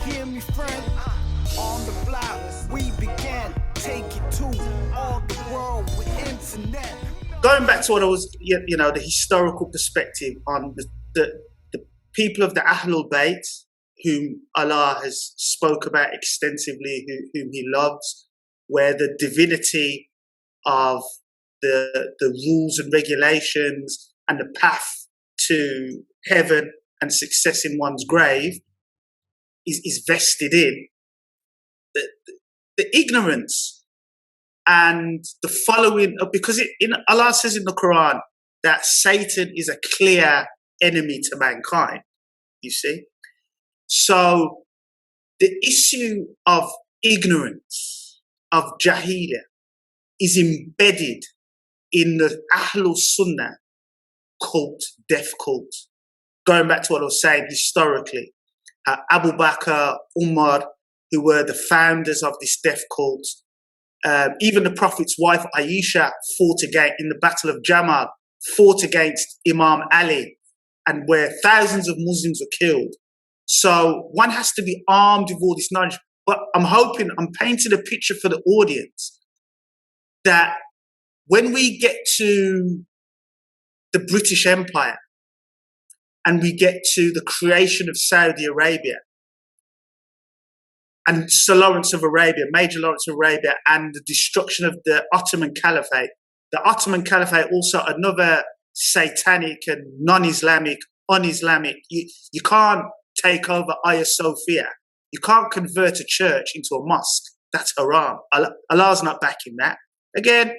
hear me, friend? On the block, we began. Take it to all the world with internet. Going back to what I was, the historical perspective on the people of the Ahlul Bayt, whom Allah has spoke about extensively, whom He loves, where the divinity of the rules and regulations and the path to heaven and success in one's grave is vested in. The ignorance and the following, because Allah says in the Quran that Satan is a clear enemy to mankind, you see. So the issue of ignorance, of jahiliyyah, is embedded in the Ahlul Sunnah cult, death cult. Going back to what I was saying historically, Abu Bakr, Umar, who were the founders of this death cult, even the Prophet's wife Aisha fought against, in the Battle of Jamal, fought against Imam Ali, and where thousands of Muslims were killed. So one has to be armed with all this knowledge. But I'm painting a picture for the audience that when we get to the British Empire and we get to the creation of Saudi Arabia and Sir Lawrence of Arabia, Major Lawrence of Arabia, and the destruction of the Ottoman Caliphate, the Ottoman Caliphate also another satanic and non-Islamic, un-Islamic. You can't take over Hagia Sophia. You can't convert a church into a mosque. That's haram. Allah's not backing that. Again,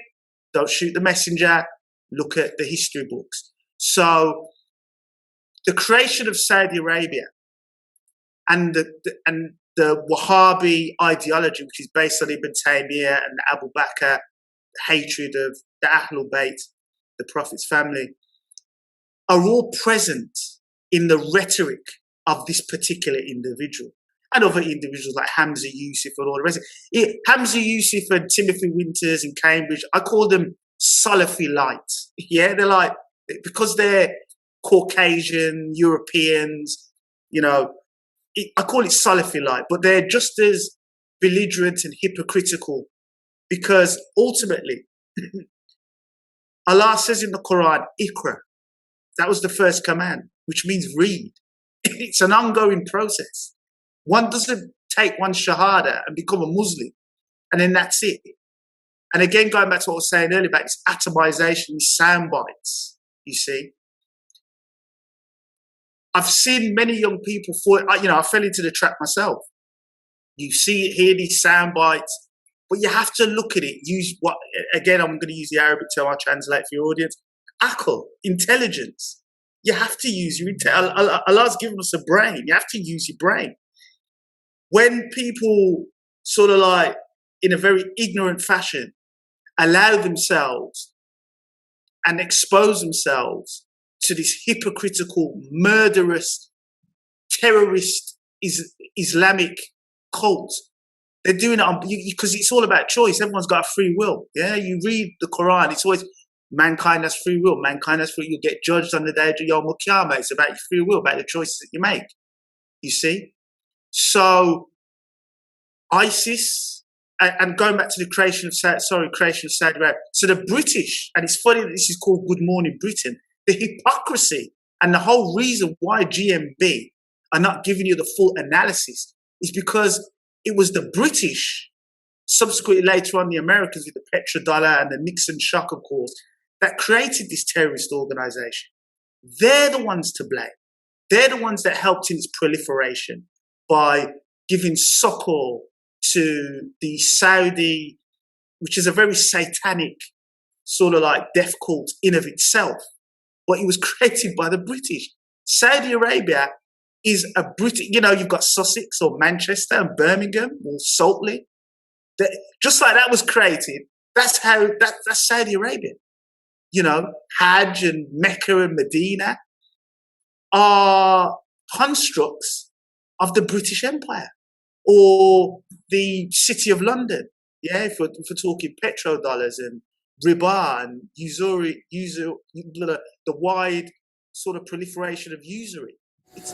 don't shoot the messenger. Look at the history books. So the creation of Saudi Arabia and the Wahhabi ideology, which is based on Ibn Taymiyyah and Abu Bakr, the hatred of the Ahlul Bayt, the Prophet's family, are all present in the rhetoric of this particular individual and other individuals like Hamza Yusuf and all the rest. Hamza Yusuf and Timothy Winters in Cambridge, I call them Salafi light. Yeah, they're like, because they're Caucasian, Europeans, I call it Salafi light, but they're just as belligerent and hypocritical, because ultimately Allah says in the Quran, Iqra. That was the first command, which means read. It's an ongoing process. One doesn't take one shahada and become a Muslim, and then that's it. And again, going back to what I was saying earlier about this atomization, these sound bites, you see. I've seen many young people I fell into the trap myself. You hear these sound bites, but you have to look at it. Again, I'm going to use the Arabic term, I'll translate for your audience. Akal, intelligence. You have to use your intelligence. Allah's given us a brain. You have to use your brain. When people sort of like, in a very ignorant fashion, allow themselves and expose themselves to this hypocritical, murderous, terrorist Islamic cult, they're doing it because it's all about choice. Everyone's got a free will. Yeah, you read the Quran, it's always mankind has free will. Mankind has free. You get judged on the day of Yawm al-Qiyamah. It's about your free will, about the choices that you make. You see? So ISIS, and going back to the creation of Saudi Arabia. So the British, and it's funny that this is called Good Morning Britain, the hypocrisy and the whole reason why GMB are not giving you the full analysis is because it was the British, subsequently later on the Americans with the petrodollar and the Nixon shock, of course, that created this terrorist organization. They're the ones to blame. They're the ones that helped in its proliferation by giving succor to the Saudi, which is a very satanic sort of like death cult in of itself. But it was created by the British. Saudi Arabia is a British, you've got Sussex or Manchester and Birmingham or Salt Lake. Just like that was created, that's Saudi Arabia. Hajj and Mecca and Medina are constructs of the British Empire or the City of London. Yeah, if we're talking petrodollars and riba and usury, the wide sort of proliferation of usury. It's